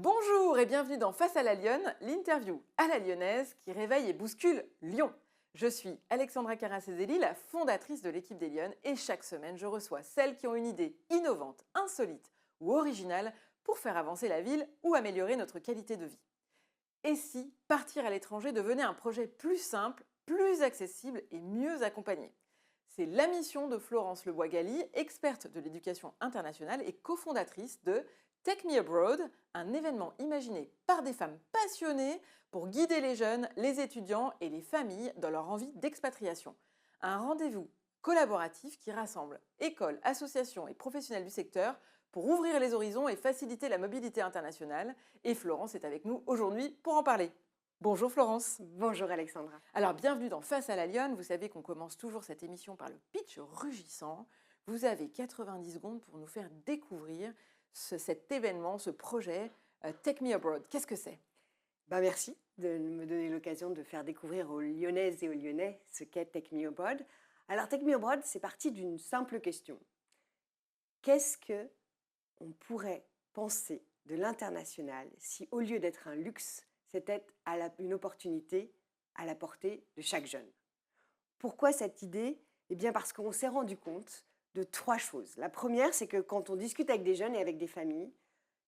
Bonjour et bienvenue dans Face à la Lyonne, l'interview à la lyonnaise qui réveille et bouscule Lyon. Je suis Alexandra Caracezeli, la fondatrice de l'équipe des Lyonnes et chaque semaine je reçois celles qui ont une idée innovante, insolite ou originale pour faire avancer la ville ou améliorer notre qualité de vie. Et si partir à l'étranger devenait un projet plus simple, plus accessible et mieux accompagné? C'est la mission de Florence Lebois-Galli, experte de l'éducation internationale et cofondatrice de Take Me Abroad, un événement imaginé par des femmes passionnées pour guider les jeunes, les étudiants et les familles dans leur envie d'expatriation. Un rendez-vous collaboratif qui rassemble écoles, associations et professionnels du secteur pour ouvrir les horizons et faciliter la mobilité internationale. Et Florence est avec nous aujourd'hui pour en parler. Bonjour Florence. Bonjour Alexandra. Alors bienvenue dans Face à la Lyonne. Vous savez qu'on commence toujours cette émission par le pitch rugissant. Vous avez 90 secondes pour nous faire découvrir cet événement, ce projet Take Me Abroad. Qu'est-ce que c'est? Merci de me donner l'occasion de faire découvrir aux Lyonnaises et aux Lyonnais ce qu'est Take Me Abroad. Alors Take Me Abroad, c'est parti d'une simple question. Qu'est-ce que on pourrait penser de l'international si au lieu d'être un luxe, c'était une opportunité à la portée de chaque jeune? Pourquoi cette idée? Eh bien parce qu'on s'est rendu compte de trois choses. La première, c'est que quand on discute avec des jeunes et avec des familles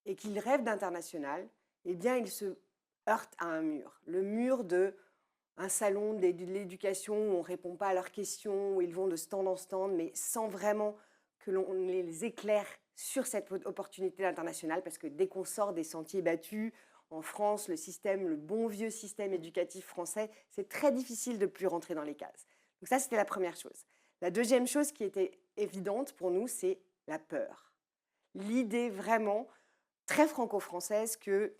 et qu'ils rêvent d'international, eh bien ils se heurtent à un mur. Le mur de un salon de l'éducation où on ne répond pas à leurs questions, où ils vont de stand en stand, mais sans vraiment que l'on les éclaire sur cette opportunité internationale, parce que dès qu'on sort des sentiers battus, en France, le bon vieux système éducatif français, c'est très difficile de ne plus rentrer dans les cases. Donc ça, c'était la première chose. La deuxième chose qui était évidente pour nous, c'est la peur. L'idée vraiment très franco-française que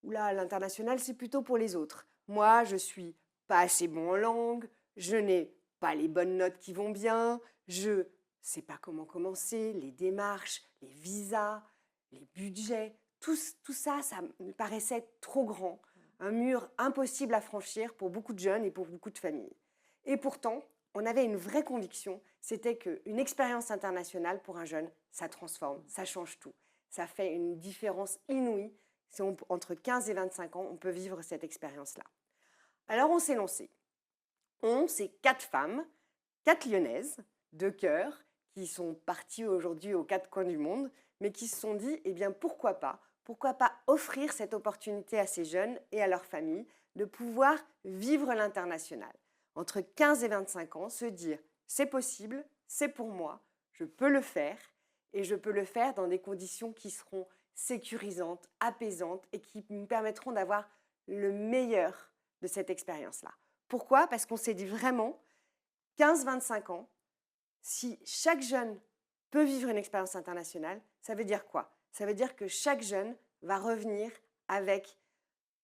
l'international, c'est plutôt pour les autres. Moi, je suis pas assez bon en langue, je n'ai pas les bonnes notes qui vont bien, je sais pas comment commencer, les démarches, les visas, les budgets, tout ça, ça me paraissait trop grand, un mur impossible à franchir pour beaucoup de jeunes et pour beaucoup de familles. Et pourtant, on avait une vraie conviction, c'était qu'une expérience internationale pour un jeune, ça transforme, ça change tout. Ça fait une différence inouïe. Entre 15 et 25 ans, on peut vivre cette expérience-là. Alors on s'est lancé. C'est 4 femmes, 4 lyonnaises de cœur, qui sont parties aujourd'hui aux 4 coins du monde, mais qui se sont dit, eh bien pourquoi pas offrir cette opportunité à ces jeunes et à leurs familles de pouvoir vivre l'international. Entre 15 et 25 ans, se dire, c'est possible, c'est pour moi, je peux le faire, et je peux le faire dans des conditions qui seront sécurisantes, apaisantes, et qui me permettront d'avoir le meilleur de cette expérience-là. Pourquoi? Parce qu'on s'est dit vraiment, 15-25 ans, si chaque jeune peut vivre une expérience internationale, ça veut dire quoi? Ça veut dire que chaque jeune va revenir avec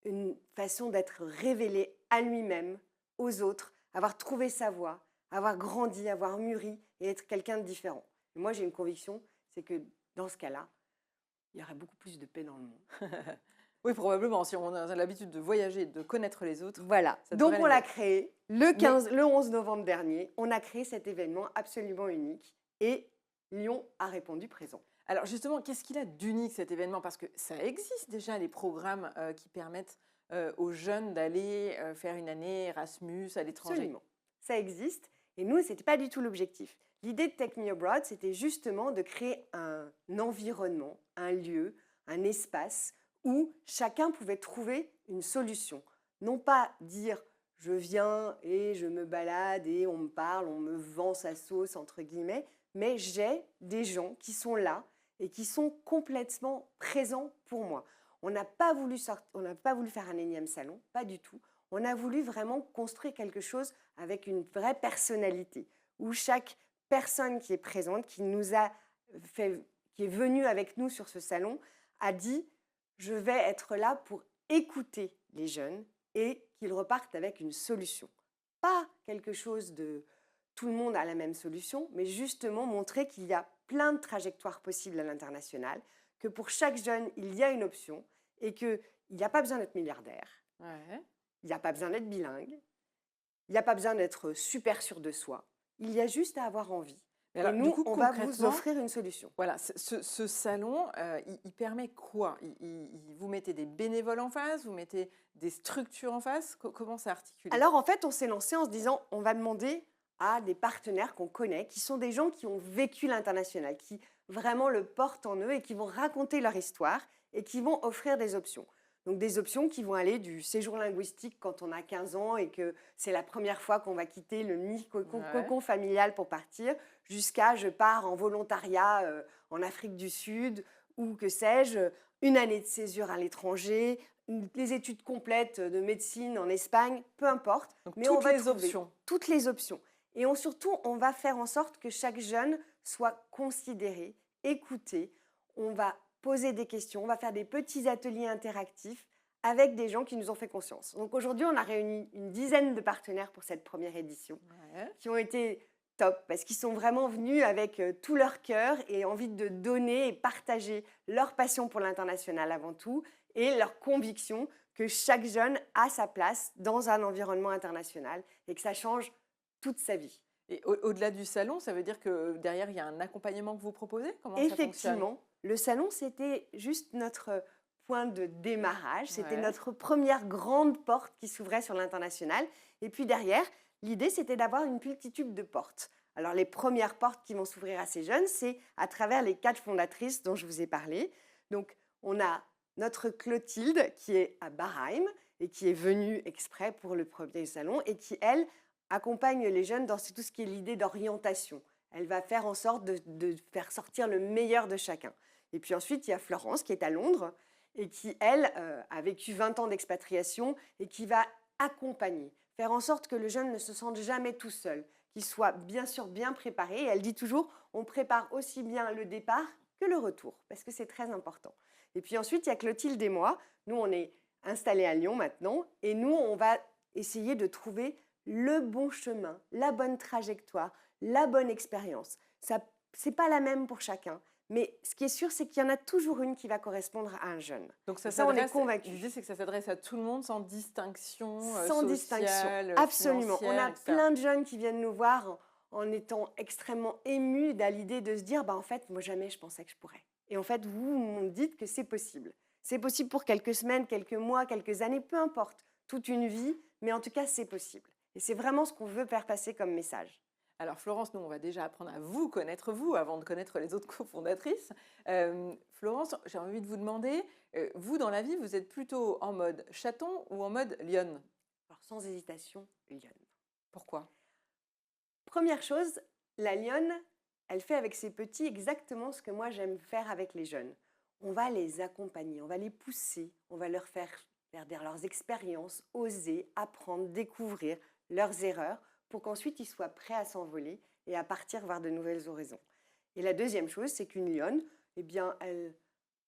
une façon d'être révélé à lui-même, aux autres, avoir trouvé sa voie, avoir grandi, avoir mûri et être quelqu'un de différent. Et moi, j'ai une conviction, c'est que dans ce cas-là, il y aurait beaucoup plus de paix dans le monde. Oui, probablement, si on a l'habitude de voyager, de connaître les autres. Voilà, donc on l'a créé le 11 novembre dernier. On a créé cet événement absolument unique et Lyon a répondu présent. Alors justement, qu'est-ce qu'il a d'unique cet événement? Parce que ça existe déjà les programmes qui permettent aux jeunes d'aller faire une année Erasmus à l'étranger. Absolument, ça existe et nous, ce n'était pas du tout l'objectif. L'idée de Take Me Abroad, c'était justement de créer un environnement, un lieu, un espace où chacun pouvait trouver une solution. Non pas dire « je viens et je me balade et on me parle, on me vend sa sauce » entre guillemets, mais j'ai des gens qui sont là et qui sont complètement présents pour moi. On n'a pas voulu faire un énième salon, pas du tout. On a voulu vraiment construire quelque chose avec une vraie personnalité, où chaque personne qui est présente, qui est venue avec nous sur ce salon, a dit « je vais être là pour écouter les jeunes et qu'ils repartent avec une solution ». Pas quelque chose de tout le monde a la même solution, mais justement montrer qu'il y a plein de trajectoires possibles à l'international, que pour chaque jeune, il y a une option et qu'il n'y a pas besoin d'être milliardaire, il n'y a pas besoin d'être bilingue, il n'y a pas besoin d'être super sûr de soi, il y a juste à avoir envie. Et alors, Et du nous, coup, on va vous concrètement, offrir une solution. voilà, ce salon, il permet quoi? Vous mettez des bénévoles en face, vous mettez des structures en face? Comment c'est articulé? Alors en fait, on s'est lancé en se disant, on va demander à des partenaires qu'on connaît, qui sont des gens qui ont vécu l'international, qui vraiment le portent en eux et qui vont raconter leur histoire et qui vont offrir des options. Donc des options qui vont aller du séjour linguistique quand on a 15 ans et que c'est la première fois qu'on va quitter le nid Ouais. cocon familial pour partir, jusqu'à je pars en volontariat en Afrique du Sud ou que sais-je, une année de césure à l'étranger, les études complètes de médecine en Espagne, peu importe, Donc, mais on toutes va les trouver options. toutes les options. Et surtout, on va faire en sorte que chaque jeune soit considéré, écouté. On va poser des questions, on va faire des petits ateliers interactifs avec des gens qui nous ont fait confiance. Donc aujourd'hui, on a réuni une dizaine de partenaires pour cette première édition Ouais. qui ont été top parce qu'ils sont vraiment venus avec tout leur cœur et envie de donner et partager leur passion pour l'international avant tout et leur conviction que chaque jeune a sa place dans un environnement international et que ça change toute sa vie. Et au-delà du salon, ça veut dire que derrière, il y a un accompagnement que vous proposez? Comment ça fonctionne? Effectivement, le salon, c'était juste notre point de démarrage, c'était Ouais. notre première grande porte qui s'ouvrait sur l'international. Et puis derrière, l'idée, c'était d'avoir une multitude de portes. Alors les premières portes qui vont s'ouvrir à ces jeunes, c'est à travers les 4 fondatrices dont je vous ai parlé. Donc on a notre Clotilde qui est à Baraïm et qui est venue exprès pour le premier salon et qui, elle, accompagne les jeunes dans tout ce qui est l'idée d'orientation. Elle va faire en sorte de faire sortir le meilleur de chacun. Et puis ensuite, il y a Florence qui est à Londres et qui, elle, a vécu 20 ans d'expatriation et qui va accompagner, faire en sorte que le jeune ne se sente jamais tout seul, qu'il soit bien sûr bien préparé. Et elle dit toujours, on prépare aussi bien le départ que le retour, parce que c'est très important. Et puis ensuite, il y a Clotilde et moi. Nous, on est installés à Lyon maintenant et nous, on va essayer de trouver le bon chemin, la bonne trajectoire, la bonne expérience. Ça, c'est pas la même pour chacun, mais ce qui est sûr, c'est qu'il y en a toujours une qui va correspondre à un jeune. Donc Et ça, on est l'idée, convaincus. c'est que ça s'adresse à tout le monde sans distinction Sans distinction, sociale, absolument. On financière, a etc. plein de jeunes qui viennent nous voir en étant extrêmement émus à l'idée de se dire, bah, en fait, moi jamais je pensais que je pourrais. Et en fait, vous me dites que c'est possible. C'est possible pour quelques semaines, quelques mois, quelques années, peu importe, toute une vie, mais en tout cas, c'est possible. Et c'est vraiment ce qu'on veut faire passer comme message. Alors Florence, nous, on va déjà apprendre à vous connaître, vous, avant de connaître les autres cofondatrices. Florence, j'ai envie de vous demander, vous, dans la vie, vous êtes plutôt en mode chaton ou en mode lionne? Alors, sans hésitation, lionne. Pourquoi? Première chose, la lionne, elle fait avec ses petits exactement ce que moi j'aime faire avec les jeunes. On va les accompagner, on va les pousser, on va leur faire faire leurs expériences, oser, apprendre, découvrir leurs erreurs pour qu'ensuite ils soient prêts à s'envoler et à partir vers de nouvelles horizons. Et la deuxième chose, c'est qu'une lionne, eh bien, elle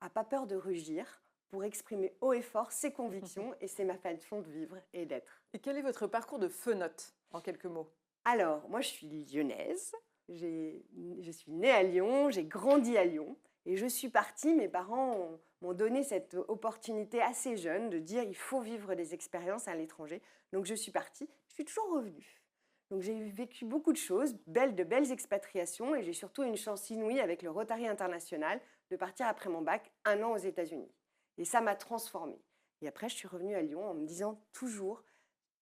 n'a pas peur de rugir pour exprimer haut et fort ses convictions et c'est ma façon de vivre et d'être. Et quel est votre parcours de fenote, en quelques mots? Alors, moi, je suis lyonnaise. Je suis née à Lyon, j'ai grandi à Lyon. Et je suis partie, mes parents m'ont donné cette opportunité assez jeune de dire il faut vivre des expériences à l'étranger. Donc, je suis partie. Je suis toujours revenue. Donc, j'ai vécu beaucoup de choses, de belles expatriations. Et j'ai surtout une chance inouïe avec le Rotary International de partir après mon bac 1 an aux États-Unis. Et ça m'a transformée. Et après, je suis revenue à Lyon en me disant toujours,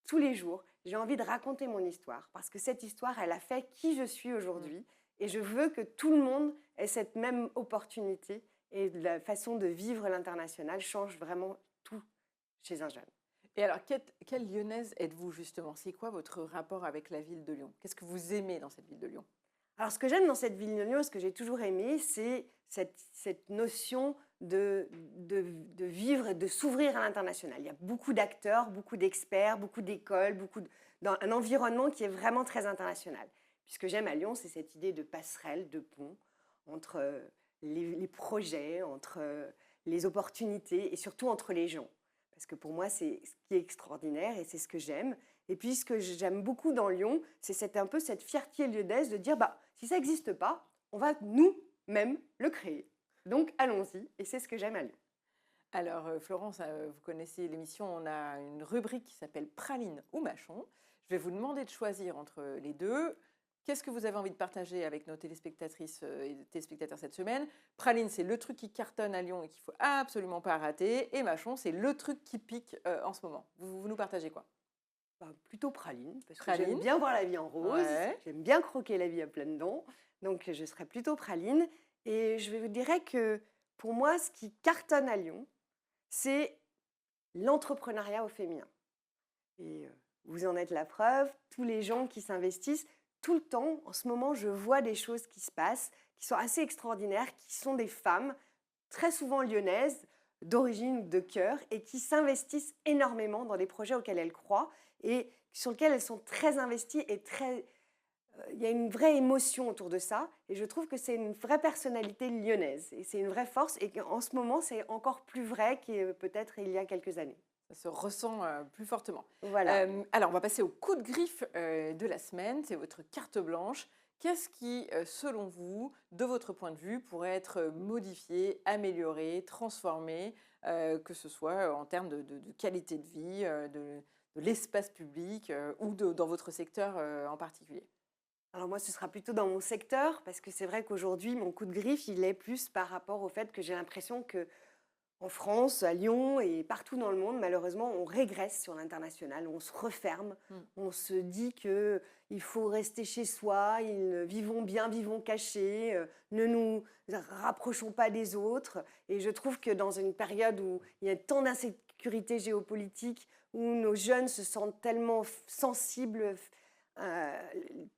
tous les jours, j'ai envie de raconter mon histoire parce que cette histoire, elle a fait qui je suis aujourd'hui et je veux que tout le monde ait cette même opportunité et la façon de vivre l'international change vraiment tout chez un jeune. Et alors, quelle lyonnaise êtes-vous justement? C'est quoi votre rapport avec la ville de Lyon? Qu'est-ce que vous aimez dans cette ville de Lyon? Alors, ce que j'aime dans cette ville de Lyon, ce que j'ai toujours aimé, c'est cette notion de vivre et de s'ouvrir à l'international. Il y a beaucoup d'acteurs, beaucoup d'experts, beaucoup d'écoles, dans un environnement qui est vraiment très international. Puis ce que j'aime à Lyon, c'est cette idée de passerelle, de pont entre les projets, entre les opportunités et surtout entre les gens. Parce que pour moi, c'est ce qui est extraordinaire et c'est ce que j'aime. Et puis, ce que j'aime beaucoup dans Lyon, c'est un peu cette fierté lyonnaise de dire, bah, si ça n'existe pas, on va nous-mêmes le créer. Donc, allons-y. Et c'est ce que j'aime à Lyon. Alors, Florence, vous connaissez l'émission, on a une rubrique qui s'appelle Praline ou Mâchon. Je vais vous demander de choisir entre les deux. Qu'est-ce que vous avez envie de partager avec nos téléspectatrices et téléspectateurs cette semaine? Praline, c'est le truc qui cartonne à Lyon et qu'il ne faut absolument pas rater. Et Mâchon, c'est le truc qui pique en ce moment. Vous nous partagez quoi? Bah, plutôt praline, parce que Praline. j'aime bien voir la vie en rose, Ouais. j'aime bien croquer la vie à pleines dents, donc je serais plutôt praline. Et je vous dirais que pour moi, ce qui cartonne à Lyon, c'est l'entrepreneuriat au féminin. Et vous en êtes la preuve, tous les gens qui s'investissent, tout le temps, en ce moment, je vois des choses qui se passent, qui sont assez extraordinaires, qui sont des femmes, très souvent lyonnaises, d'origine ou de cœur, et qui s'investissent énormément dans des projets auxquels elles croient et sur lesquels elles sont très investies et très... Il y a une vraie émotion autour de ça, et je trouve que c'est une vraie personnalité lyonnaise, et c'est une vraie force, et qu'en ce moment, c'est encore plus vrai que peut-être il y a quelques années. Ça se ressent plus fortement. Voilà. Alors, on va passer au coup de griffe de la semaine. C'est votre carte blanche. Qu'est-ce qui, selon vous, de votre point de vue, pourrait être modifié, amélioré, transformé, que ce soit en termes de qualité de vie, de l'espace public ou dans votre secteur en particulier? Alors moi, ce sera plutôt dans mon secteur, parce que c'est vrai qu'aujourd'hui, mon coup de griffe, il est plus par rapport au fait que j'ai l'impression que en France, à Lyon et partout dans le monde, malheureusement, on régresse sur l'international, on se referme, Mm. on se dit que il faut rester chez soi, vivons bien, vivons cachés, ne nous rapprochons pas des autres. Et je trouve que dans une période où il y a tant d'insécurité géopolitique, où nos jeunes se sentent tellement sensibles, euh,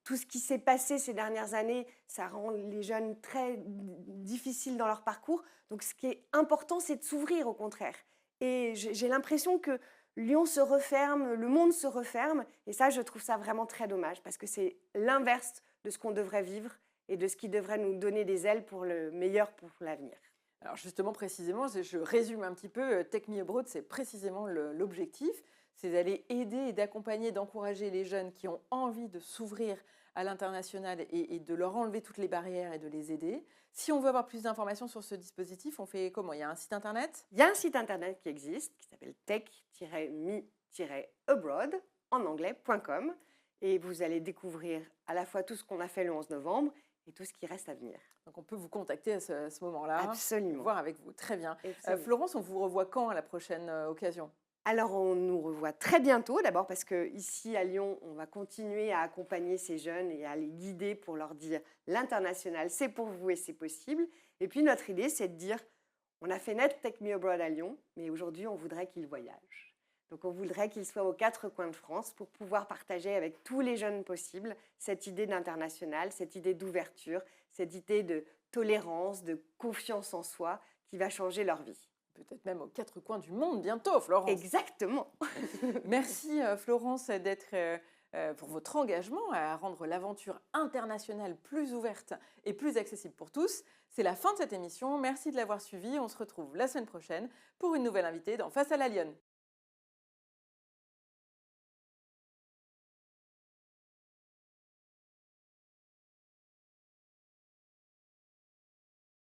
tout ce qui s'est passé ces dernières années, ça rend les jeunes très difficiles dans leur parcours. Donc ce qui est important, c'est de s'ouvrir au contraire. Et j'ai l'impression que Lyon se referme, le monde se referme. Et ça, je trouve ça vraiment très dommage, parce que c'est l'inverse de ce qu'on devrait vivre et de ce qui devrait nous donner des ailes pour le meilleur pour l'avenir. Alors justement, précisément, je résume un petit peu, Take Me Abroad, c'est précisément l'objectif, c'est d'aller aider et d'accompagner, d'encourager les jeunes qui ont envie de s'ouvrir à l'international et de leur enlever toutes les barrières et de les aider. Si on veut avoir plus d'informations sur ce dispositif, on fait comment? Il y a un site internet? Il y a un site internet qui existe, qui s'appelle tech-me-abroad, en anglais.com, et vous allez découvrir à la fois tout ce qu'on a fait le 11 novembre et tout ce qui reste à venir. Donc on peut vous contacter à ce moment-là, Absolument. voir avec vous. Très bien. Absolument. Florence, on vous revoit quand à la prochaine occasion? Alors, on nous revoit très bientôt, d'abord parce qu'ici à Lyon, on va continuer à accompagner ces jeunes et à les guider pour leur dire l'international, c'est pour vous et c'est possible. Et puis, notre idée, c'est de dire, on a fait naître Take Me Abroad à Lyon, mais aujourd'hui, on voudrait qu'ils voyagent. Donc, on voudrait qu'ils soient aux quatre coins de France pour pouvoir partager avec tous les jeunes possibles cette idée d'international, cette idée d'ouverture, cette idée de tolérance, de confiance en soi qui va changer leur vie. Peut-être même aux quatre coins du monde bientôt, Florence. Exactement. Merci Florence pour votre engagement à rendre l'aventure internationale plus ouverte et plus accessible pour tous. C'est la fin de cette émission. Merci de l'avoir suivie. On se retrouve la semaine prochaine pour une nouvelle invitée dans Face à la Lionne.